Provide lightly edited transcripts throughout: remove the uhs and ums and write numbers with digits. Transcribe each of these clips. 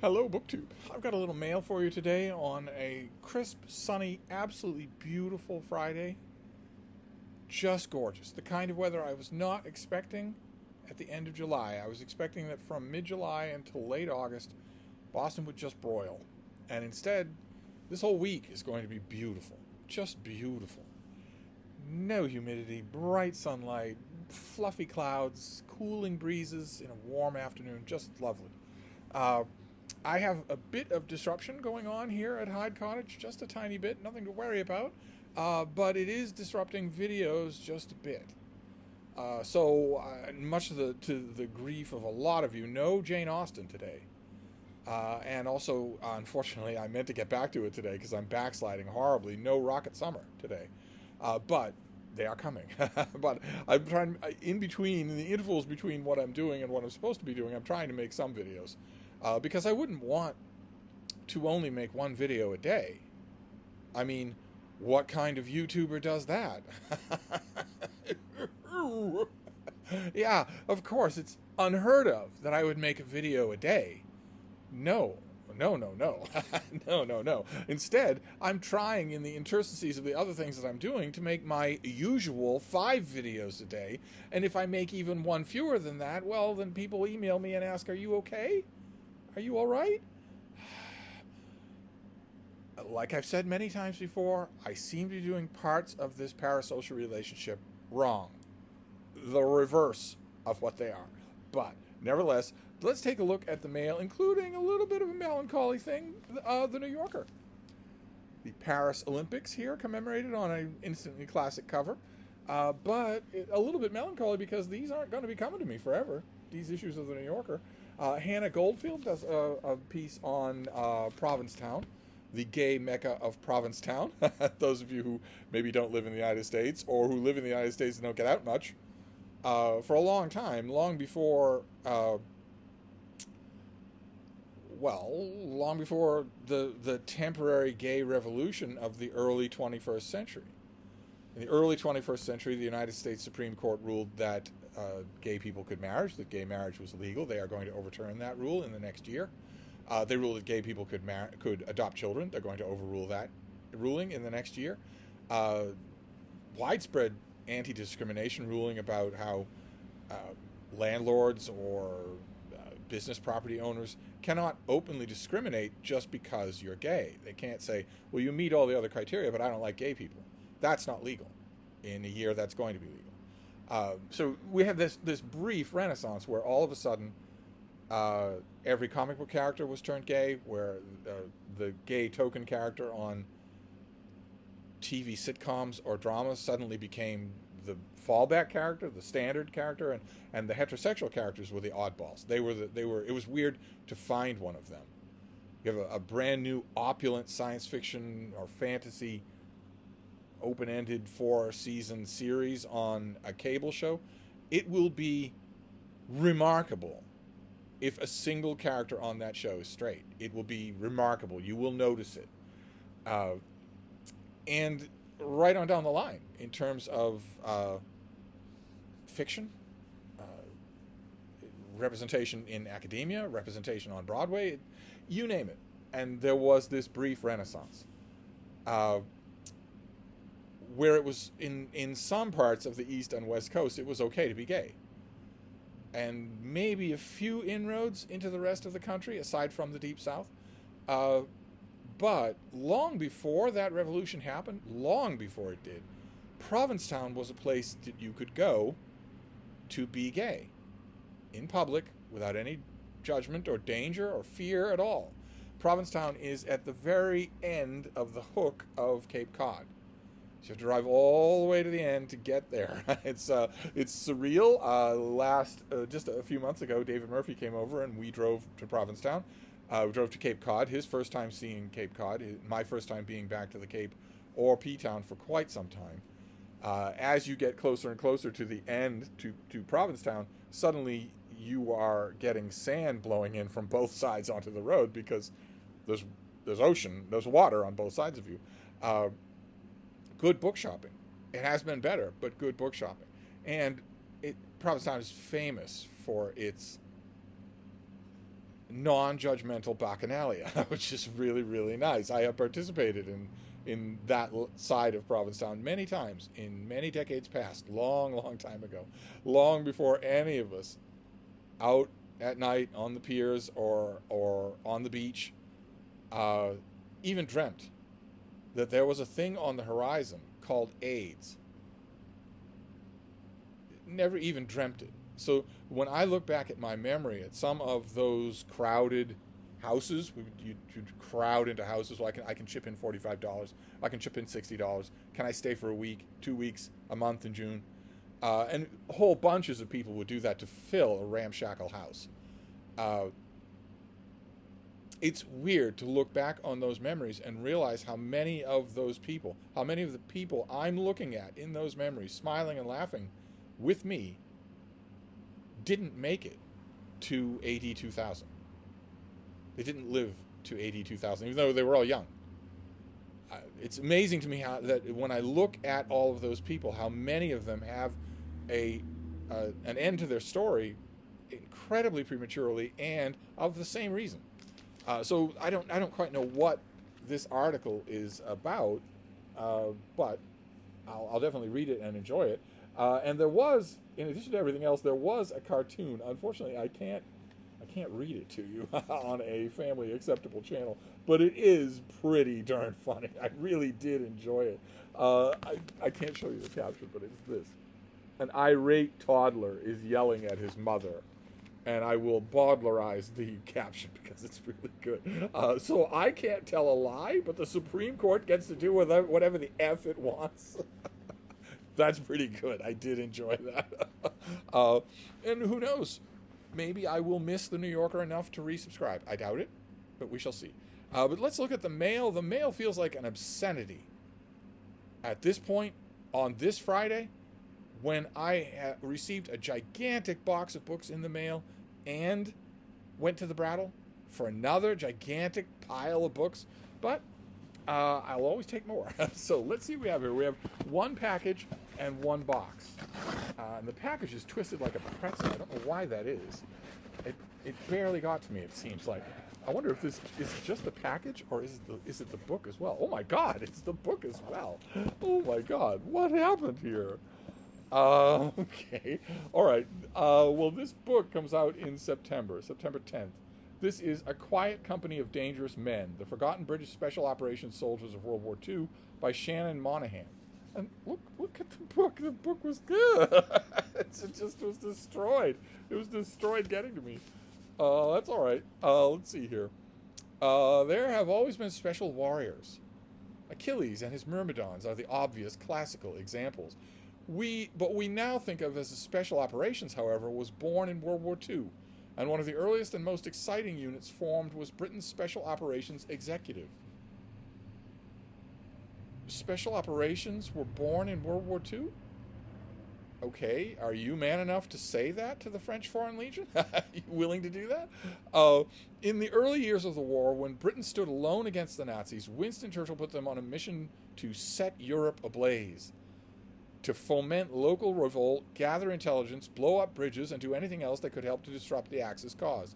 Hello, BookTube. I've got a little mail for you today on a crisp, sunny, absolutely beautiful Friday. Just gorgeous. The kind of weather I was not expecting at the end of July. I was expecting that from mid-July until late August, Boston would just broil. And instead, this whole week is going to be beautiful. Just beautiful. No humidity, bright sunlight, fluffy clouds, cooling breezes in a warm afternoon. Just lovely. Uh, I have a bit of disruption going on here at Hyde Cottage, just a tiny bit, nothing to worry about, but it is disrupting videos just a bit. Much to the grief of a lot of you, no Jane Austen today. And also, unfortunately, I meant to get back to it today because I'm backsliding horribly. No Rocket Summer today. But they are coming. But I'm trying, in the intervals between what I'm doing and what I'm supposed to be doing, I'm trying to make some videos. Because I wouldn't want to only make one video a day. I mean, what kind of YouTuber does that? Yeah, of course, it's unheard of that I would make a video a day. No. No. Instead, I'm trying in the interstices of the other things that I'm doing to make my usual 5 videos a day. And if I make even one fewer than that, well, then people email me and ask, are you okay? Are you all right? Like I've said many times before, I seem to be doing parts of this parasocial relationship wrong. The reverse of what they are. But nevertheless, let's take a look at the mail, including a little bit of a melancholy thing, the New Yorker. The Paris Olympics here commemorated on an instantly classic cover. But a little bit melancholy because these aren't going to be coming to me forever, these issues of the New Yorker. Hannah Goldfield does a piece on Provincetown, the gay mecca of Provincetown. Those of you who maybe don't live in the United States or who live in the United States and don't get out much. For a long time, long before the temporary gay revolution of the early 21st century. In the early 21st century, the United States Supreme Court ruled that gay people could marry, that gay marriage was legal. They are going to overturn that rule in the next year. They ruled that gay people could adopt children. They're going to overrule that ruling in the next year. Widespread anti-discrimination ruling about how landlords or business property owners cannot openly discriminate just because you're gay. They can't say, well, you meet all the other criteria, but I don't like gay people. That's not legal. In a year, that's going to be legal. So we have this brief renaissance where all of a sudden every comic book character was turned gay, where the gay token character on TV sitcoms or dramas suddenly became the fallback character, the standard character, and the heterosexual characters were the oddballs. It was weird to find one of them. You have a brand new opulent science fiction or fantasy open-ended 4-season series on a cable show. It will be remarkable if a single character on that show is straight. It will be remarkable. You will notice it. And right on down the line, in terms of fiction, representation in academia, representation on Broadway, you name it. And there was this brief renaissance. Where it was in some parts of the East and West Coast, it was okay to be gay. And maybe a few inroads into the rest of the country, aside from the Deep South. But long before that revolution happened, long before it did, Provincetown was a place that you could go to be gay. In public, without any judgment or danger or fear at all. Provincetown is at the very end of the hook of Cape Cod. So you have to drive all the way to the end to get there. It's surreal. Just a few months ago, David Murphy came over and we drove to Provincetown. We drove to Cape Cod, his first time seeing Cape Cod, my first time being back to the Cape or P-Town for quite some time. As you get closer and closer to the end, to Provincetown, suddenly you are getting sand blowing in from both sides onto the road because there's ocean, there's water on both sides of you. Good book shopping. It has been better, but good book shopping. And Provincetown is famous for its non-judgmental bacchanalia, which is really, really nice. I have participated in that side of Provincetown many times in many decades past, long, long time ago, long before any of us out at night on the piers or on the beach even dreamt that there was a thing on the horizon called AIDS. Never even dreamt it. So when I look back at my memory at some of those crowded houses, you'd crowd into houses. Well, I can chip in $45. I can chip in $60. Can I stay for a week, 2 weeks, a month in June? And whole bunches of people would do that to fill a ramshackle house. It's weird to look back on those memories and realize how many of those people, how many of the people I'm looking at in those memories, smiling and laughing with me, didn't make it to AD 2000. They didn't live to AD 2000, even though they were all young. It's amazing to me how that when I look at all of those people, how many of them have an end to their story incredibly prematurely and of the same reason. So I don't quite know what this article is about, but I'll definitely read it and enjoy it. And there was, in addition to everything else, there was a cartoon. Unfortunately, I can't read it to you on a family acceptable channel, but it is pretty darn funny. I really did enjoy it. I can't show you the caption, but it's this: an irate toddler is yelling at his mother, and I will bawdlerize the caption because it's really good. So I can't tell a lie, but the Supreme Court gets to do whatever the F it wants. That's pretty good. I did enjoy that. And who knows? Maybe I will miss the New Yorker enough to resubscribe. I doubt it, but we shall see. But let's look at the mail. The mail feels like an obscenity. At this point, on this Friday, when I received a gigantic box of books in the mail and went to the Brattle for another gigantic pile of books, but I'll always take more. So let's see what we have here. We have one package and one box. And the package is twisted like a pretzel. I don't know why that is. It barely got to me, it seems like. I wonder if this is just the package or is it the book as well? Oh my God, it's the book as well. Oh my God, what happened here? Okay. All right. Well, this book comes out in September 10th. This is A Quiet Company of Dangerous Men, The Forgotten British Special Operations Soldiers of World War II by Shannon Monahan. And look at the book. The book was good. It just was destroyed. It was destroyed getting to me. That's all right. Let's see here. There have always been special warriors. Achilles and his Myrmidons are the obvious classical examples. What we now think of as a special operations, however, was born in World War II, and one of the earliest and most exciting units formed was Britain's Special Operations Executive. Special operations were born in World War II? Okay, are you man enough to say that to the French Foreign Legion? Are you willing to do that? In the early years of the war, when Britain stood alone against the Nazis, Winston Churchill put them on a mission to set Europe ablaze, to foment local revolt, gather intelligence, blow up bridges, and do anything else that could help to disrupt the Axis cause.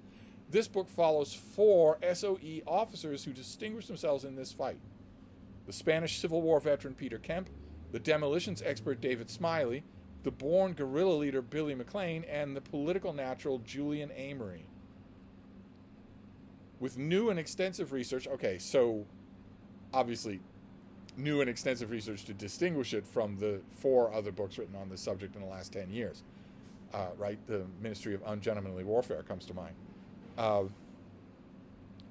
This book follows 4 SOE officers who distinguished themselves in this fight: the Spanish Civil War veteran Peter Kemp, the demolitions expert David Smiley, the born guerrilla leader Billy McLean, and the political natural Julian Amory. With new and extensive research, okay, so obviously new and extensive research to distinguish it from the 4 other books written on this subject in the last 10 years, right? The Ministry of Ungentlemanly Warfare comes to mind.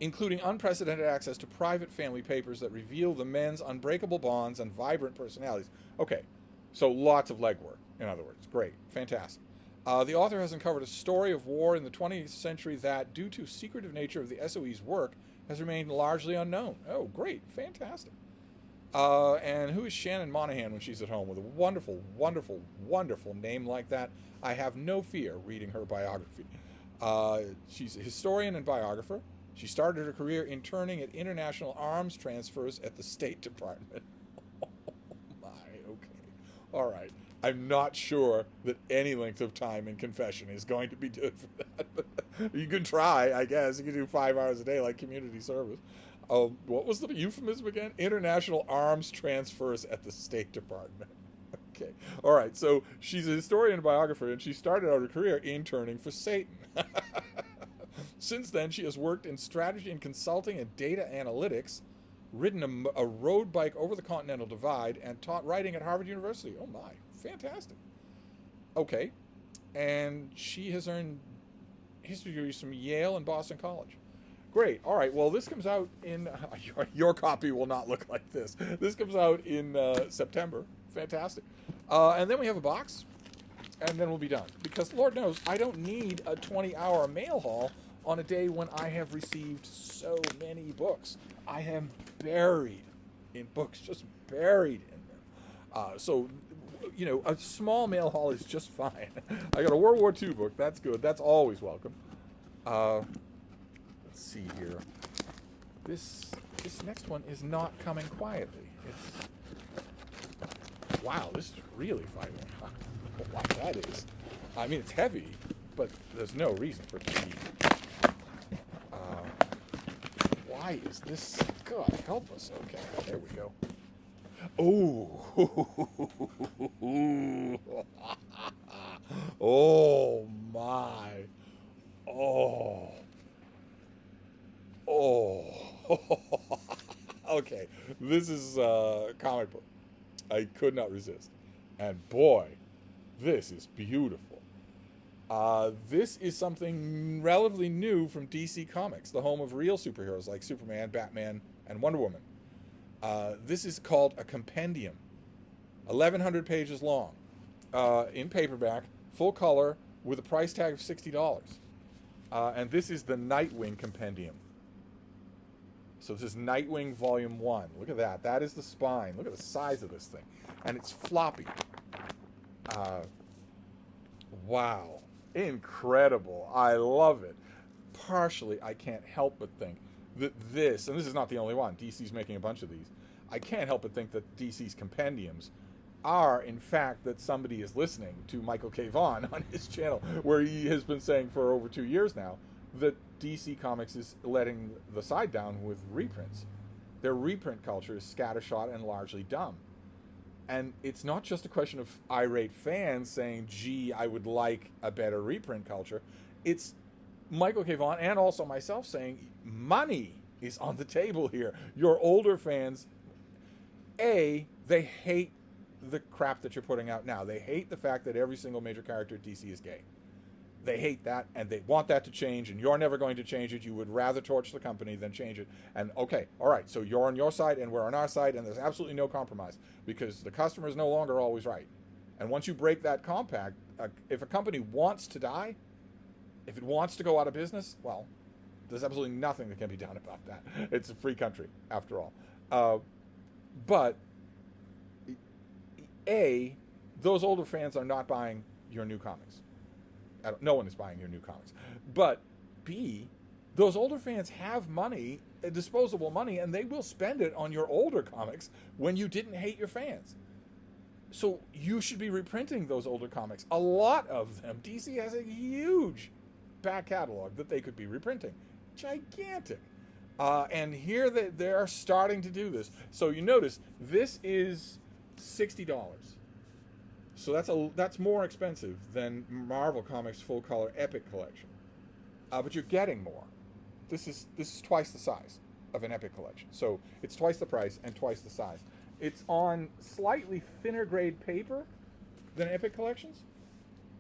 Including unprecedented access to private family papers that reveal the men's unbreakable bonds and vibrant personalities. Okay, so lots of legwork, in other words. Great, fantastic. The author has uncovered a story of war in the 20th century that, due to secretive nature of the SOE's work, has remained largely unknown. Oh, great, fantastic. And who is Shannon Monahan when she's at home? With a wonderful, wonderful, wonderful name like that, I have no fear reading her biography. She's a historian and biographer. She started her career interning at international arms transfers at the State Department. Oh my, okay. All right. I'm not sure that any length of time in confession is going to be good for that. You can try, I guess. You can do 5 hours a day like community service. What was the euphemism again? International arms transfers at the State Department. Okay. All right. So she's a historian and biographer, and she started out her career interning for Satan. Since then, she has worked in strategy and consulting and data analytics, ridden a road bike over the Continental Divide, and taught writing at Harvard University. Oh, my. Fantastic. Okay. And she has earned history degrees from Yale and Boston College. Great. All right. Well, this comes out in... your copy will not look like this. This comes out in September. Fantastic. And then we have a box, and then we'll be done. Because Lord knows, I don't need a 20-hour mail haul on a day when I have received so many books. I am buried in books, just buried in them. So, you know, a small mail haul is just fine. I got a World War II book. That's good. That's always welcome. Let's see here. This next one is not coming quietly. Wow, this is really fighting. Wow, that is. I mean, it's heavy, but there's no reason for it to be. Why is this? God help us. Okay, there we go. Oh. Oh my. Oh. Oh. Okay, this is a comic book. I could not resist. And boy, this is beautiful. This is something relatively new from DC Comics, the home of real superheroes like Superman, Batman, and Wonder Woman. This is called a compendium. 1,100 pages long. In paperback, full color, with a price tag of $60. And this is the Nightwing compendium. So this is Nightwing Volume 1. Look at that. That is the spine. Look at the size of this thing. And it's floppy. Wow. Incredible. I love it. Partially, I can't help but think that this, and this is not the only one, DC's making a bunch of these, I can't help but think that DC's compendiums are, in fact, that somebody is listening to Michael K. Vaughan on his channel, where he has been saying for over 2 years now that DC Comics is letting the side down with reprints. Their reprint culture is scattershot and largely dumb. And it's not just a question of irate fans saying, gee, I would like a better reprint culture. It's Michael K. Vaughan and also myself saying, money is on the table here. Your older fans, they hate the crap that you're putting out now. They hate the fact that every single major character at DC is gay. They hate that, and they want that to change, and you're never going to change it. You would rather torch the company than change it. And okay, all right, so you're on your side, and we're on our side, and there's absolutely no compromise, because the customer is no longer always right. And once you break that compact, if a company wants to die, if it wants to go out of business, well, there's absolutely nothing that can be done about that. It's a free country, after all. But, A, those older fans are not buying your new comics. No one is buying your new comics. But B, those older fans have money, disposable money, and they will spend it on your older comics when you didn't hate your fans. So you should be reprinting those older comics. A lot of them. DC has a huge back catalog that they could be reprinting. Gigantic. And here they are starting to do this. So you notice, this is $60. So that's more expensive than Marvel Comics full color Epic collection, but you're getting more. This is twice the size of an Epic collection, so it's twice the price and twice the size. It's on slightly thinner grade paper than Epic collections,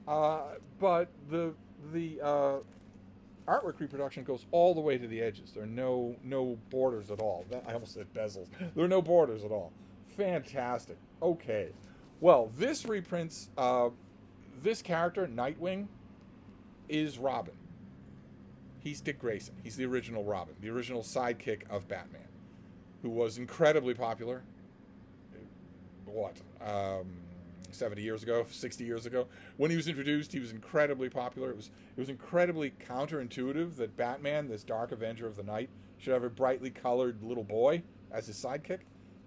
but the artwork reproduction goes all the way to the edges. There are no borders at all. I almost said bezels. There are no borders at all. Fantastic. Okay. Well, this reprints, this character, Nightwing, is Robin. He's Dick Grayson. He's the original Robin, the original sidekick of Batman, who was incredibly popular, 70 years ago, 60 years ago? When he was introduced, he was incredibly popular. It was incredibly counterintuitive that Batman, this dark avenger of the night, should have a brightly colored little boy as his sidekick.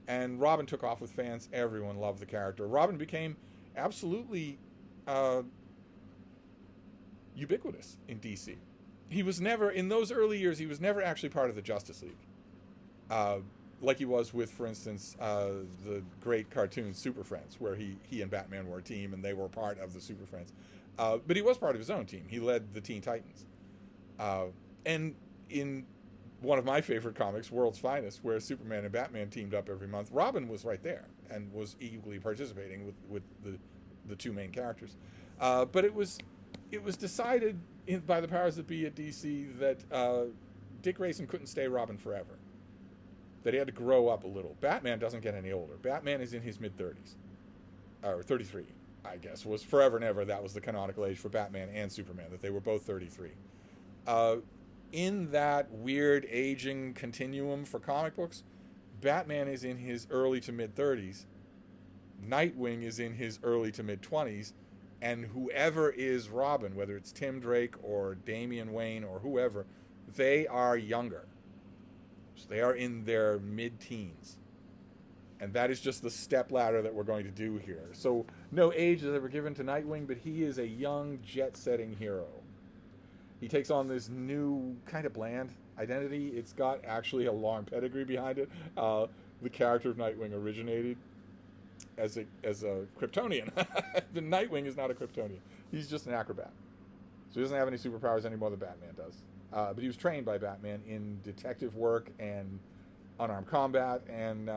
And Robin took off with fans. Everyone loved the character. Robin became absolutely ubiquitous in DC. he was never, in those early years, he was never actually part of the Justice League. Like he was with, for instance, the great cartoon Super Friends, where he and Batman were a team and they were part of the Super Friends. But he was part of his own team. He led the Teen Titans. And in one of my favorite comics, World's Finest, where Superman and Batman teamed up every month, Robin was right there and was equally participating with the two main characters. But it was decided by the powers that be at DC that Dick Grayson couldn't stay Robin forever. That he had to grow up a little. Batman doesn't get any older. Batman is in his mid-30s. Or 33, I guess. Was forever and ever, that was the canonical age for Batman and Superman, that they were both 33. In that weird aging continuum for comic books, Batman is in his early to mid-30s. Nightwing is in his early to mid-20s. And whoever is Robin, whether it's Tim Drake or Damian Wayne or whoever, they are younger. So they are in their mid-teens. And that is just the stepladder that we're going to do here. So no age is ever given to Nightwing, but he is a young, jet-setting hero. He takes on this new, kind of bland identity. It's got actually a long pedigree behind it. The character of Nightwing originated as a Kryptonian. The Nightwing is not a Kryptonian. He's just an acrobat. So he doesn't have any superpowers any more than Batman does. But he was trained by Batman in detective work and unarmed combat. And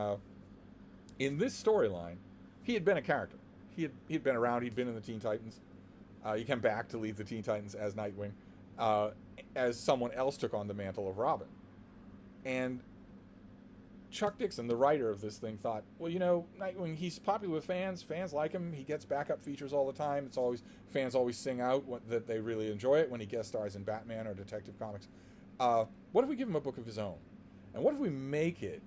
in this storyline, he had been a character. He'd been around. He'd been in the Teen Titans. He came back to lead the Teen Titans as Nightwing, as someone else took on the mantle of Robin. And Chuck Dixon, the writer of this thing, thought, well, Nightwing, he's popular with fans. Fans like him. He gets backup features all the time. Fans always sing out that they really enjoy it when he guest stars in Batman or Detective Comics. What if we give him a book of his own? And what if we make it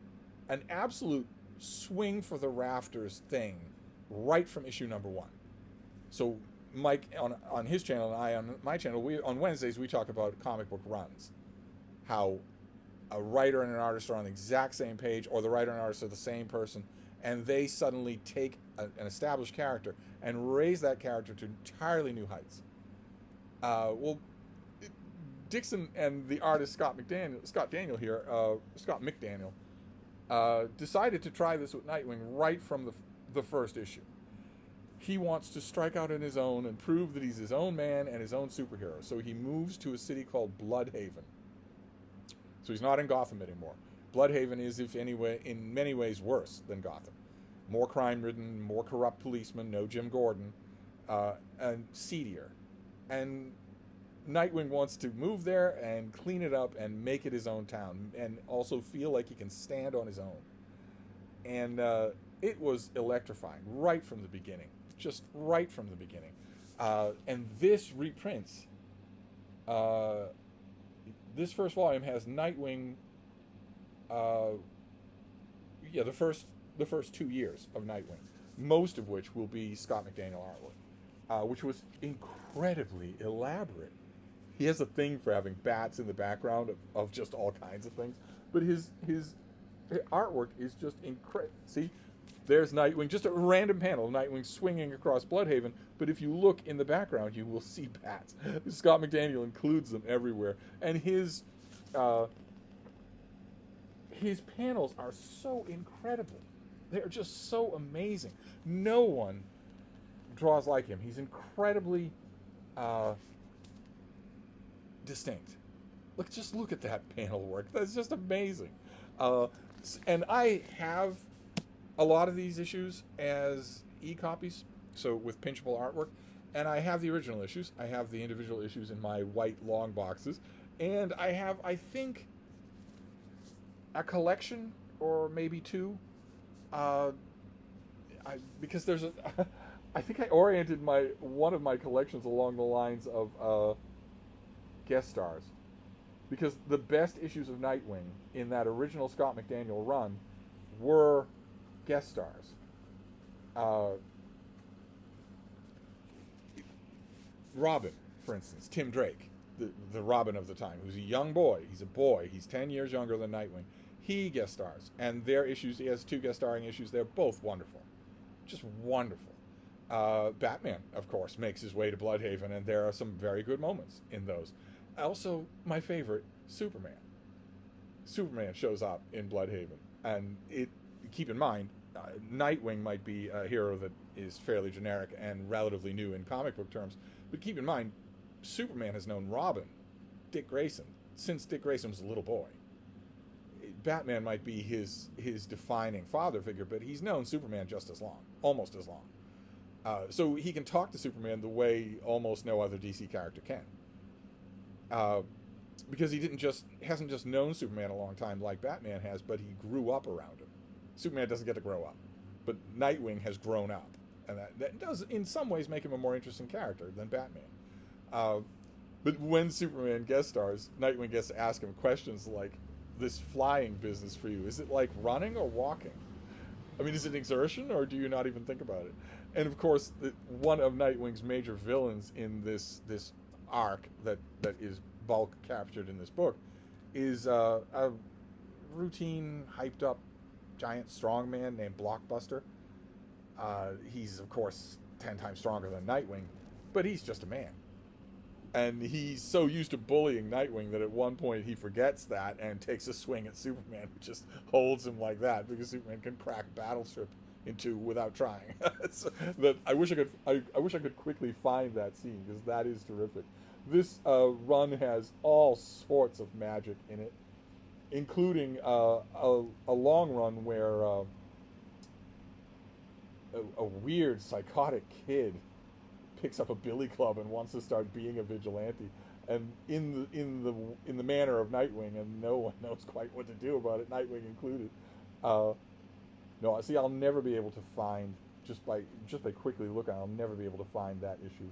an absolute swing for the rafters thing right from issue number 1? So Mike on his channel and I on my channel, on Wednesdays we talk about comic book runs. How a writer and an artist are on the exact same page, or the writer and artist are the same person, and they suddenly take an established character and raise that character to entirely new heights. Dixon and the artist Scott McDaniel decided to try this with Nightwing right from the first issue. He wants to strike out on his own and prove that he's his own man and his own superhero. So he moves to a city called Bloodhaven. So he's not in Gotham anymore. Bloodhaven is, in many ways, worse than Gotham. More crime-ridden, more corrupt policemen, no Jim Gordon, and seedier. And Nightwing wants to move there and clean it up and make it his own town, and also feel like he can stand on his own. And it was electrifying right from the beginning. Just right from the beginning. And this reprints... this first volume has Nightwing, the first 2 years of Nightwing, most of which will be Scott McDaniel artwork, which was incredibly elaborate. He has a thing for having bats in the background of just all kinds of things, but his artwork is just incredible. See, there's Nightwing, just a random panel of Nightwing swinging across Bloodhaven, but if you look in the background, you will see bats. Scott McDaniel includes them everywhere, and his panels are so incredible. They're just so amazing. No one draws like him. He's incredibly distinct. Just look at that panel work. That's just amazing. And I have a lot of these issues as e-copies, so with pinchable artwork, and I have the original issues. I have the individual issues in my white long boxes, and I have, I think, a collection or maybe two, because there's a I think I oriented one of my collections along the lines of guest stars, because the best issues of Nightwing in that original Scott McDaniel run were guest stars. Robin, for instance, Tim Drake, the Robin of the time, who's a young boy. He's a boy. He's 10 years younger than Nightwing. He guest stars, and their issues, he has 2 guest starring issues. They're both wonderful. Just wonderful. Batman, of course, makes his way to Bloodhaven, and there are some very good moments in those. Also, my favorite, Superman. Superman shows up in Bloodhaven, and it. Keep in mind, Nightwing might be a hero that is fairly generic and relatively new in comic book terms, but keep in mind, Superman has known Robin, Dick Grayson, since Dick Grayson was a little boy. Batman might be his defining father figure, but he's known Superman just as long, almost as long. So he can talk to Superman the way almost no other DC character can. Because he hasn't just known Superman a long time like Batman has, but he grew up around him. Superman doesn't get to grow up, but Nightwing has grown up, and that does in some ways make him a more interesting character than Batman. But when Superman guest stars, Nightwing gets to ask him questions like, this flying business for you, is it like running or walking? I mean, is it exertion, or do you not even think about it? And of course, one of Nightwing's major villains in this arc that is bulk captured in this book is a routine, hyped up giant strongman named Blockbuster. He's of course 10 times stronger than Nightwing, but he's just a man. And he's so used to bullying Nightwing that at one point he forgets that and takes a swing at Superman, who just holds him like that because Superman can crack Battleship in two without trying. So I wish I could quickly find that scene because that is terrific. This run has all sorts of magic in it, including a long run where a weird psychotic kid picks up a billy club and wants to start being a vigilante, and in the manner of Nightwing, and no one knows quite what to do about it, Nightwing included. No, see, I'll never be able to find, just by quickly looking, I'll never be able to find that issue.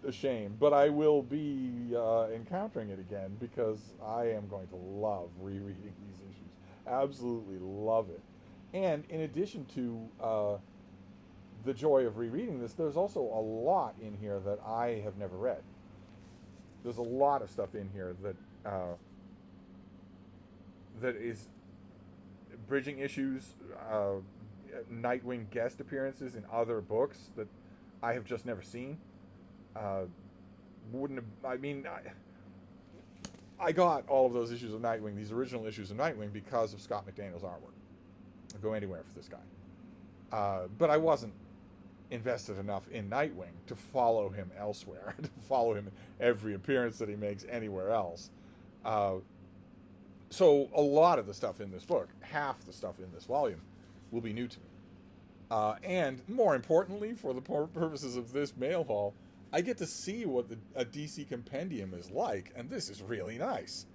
A shame, but I will be encountering it again because I am going to love rereading these issues. Absolutely love it. And in addition to the joy of rereading this, there's also a lot in here that I have never read. There's a lot of stuff in here that is bridging issues, Nightwing guest appearances in other books that I have just never seen. I got all of those issues of Nightwing, these original issues of Nightwing, because of Scott McDaniel's artwork. I'd go anywhere for this guy. But I wasn't invested enough in Nightwing to follow him elsewhere, to follow him in every appearance that he makes anywhere else. So a lot of the stuff in this book, half the stuff in this volume, will be new to me. And more importantly, for the purposes of this mail haul, I get to see what a DC compendium is like, and this is really nice.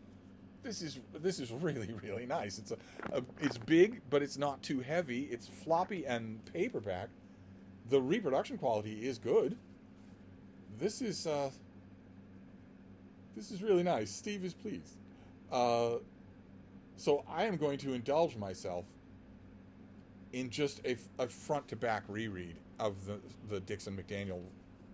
This is really, really nice. It's big, but it's not too heavy. It's floppy and paperback. The reproduction quality is good. This is really nice. Steve is pleased. So I am going to indulge myself in just a front-to-back reread of the Dixon McDaniel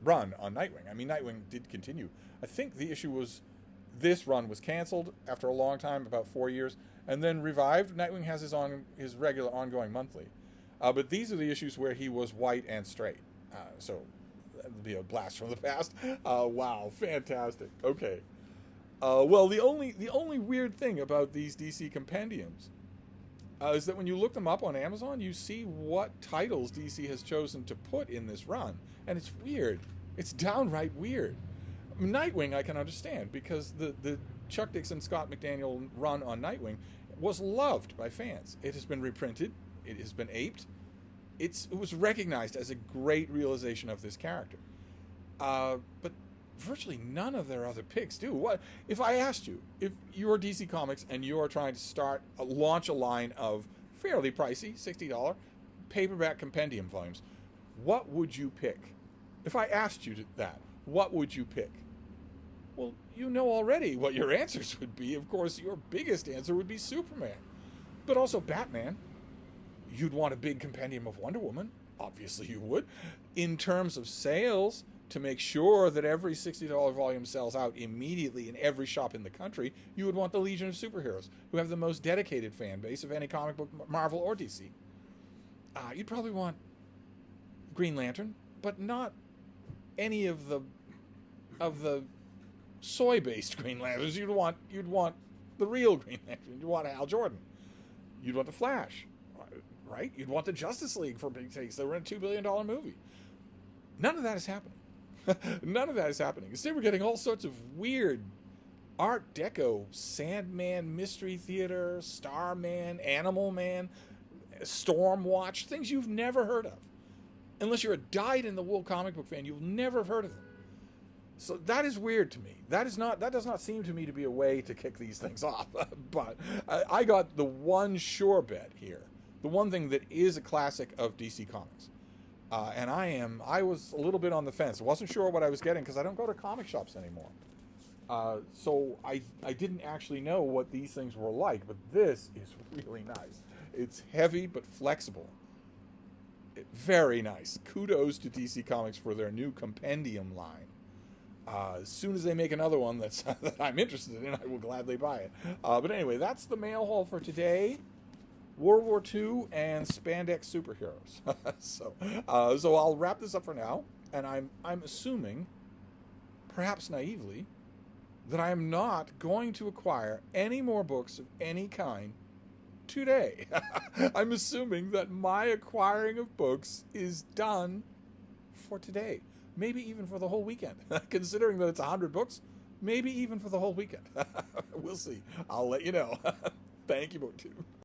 run on Nightwing. I mean, Nightwing did continue. I think this run was canceled after a long time, about 4 years, and then revived. Nightwing has his regular ongoing monthly. But these are the issues where he was white and straight. So that would be a blast from the past. Wow, fantastic. Okay. Well, the only weird thing about these DC compendiums is that when you look them up on Amazon, you see what titles DC has chosen to put in this run. And it's weird. It's downright weird. Nightwing I can understand, because the Chuck Dixon, Scott McDaniel run on Nightwing was loved by fans. It has been reprinted. It has been aped. It was recognized as a great realization of this character. But virtually none of their other picks do. What if I asked you, if you're DC Comics and you are trying to launch a line of fairly pricey, $60 paperback compendium volumes, what would you pick? If I asked you that, what would you pick? Well, you know already what your answers would be. Of course, your biggest answer would be Superman, but also Batman. You'd want a big compendium of Wonder Woman. Obviously you would. In terms of sales, to make sure that every $60 volume sells out immediately in every shop in the country, you would want the Legion of Superheroes, who have the most dedicated fan base of any comic book, Marvel or DC. You'd probably want Green Lantern, but not any of the soy-based Green Lanterns. You'd want the real Green Lantern. You'd want Hal Jordan. You'd want the Flash, right? You'd want the Justice League, for big sakes. They were in a $2 billion movie. None of that is happening. None of that is happening. Instead, we're getting all sorts of weird Art Deco, Sandman, Mystery Theater, Starman, Animal Man, Stormwatch, things you've never heard of. Unless you're a dyed-in-the-wool comic book fan, you'll never have heard of them. So that is weird to me. That does not seem to me to be a way to kick these things off. But I got the one sure bet here. The one thing that is a classic of DC Comics. And I was a little bit on the fence. I wasn't sure what I was getting because I don't go to comic shops anymore. So I didn't actually know what these things were like, but this is really nice. It's heavy but flexible. Very nice. Kudos to DC Comics for their new compendium line. As soon as they make another one that I'm interested in, I will gladly buy it. But anyway, that's the mail haul for today. World War II and spandex superheroes. So I'll wrap this up for now, and I'm assuming, perhaps naively, that I am not going to acquire any more books of any kind today. I'm assuming that my acquiring of books is done for today. Maybe even for the whole weekend. Considering that it's 100 books, maybe even for the whole weekend. We'll see. I'll let you know. Thank you, BookTube.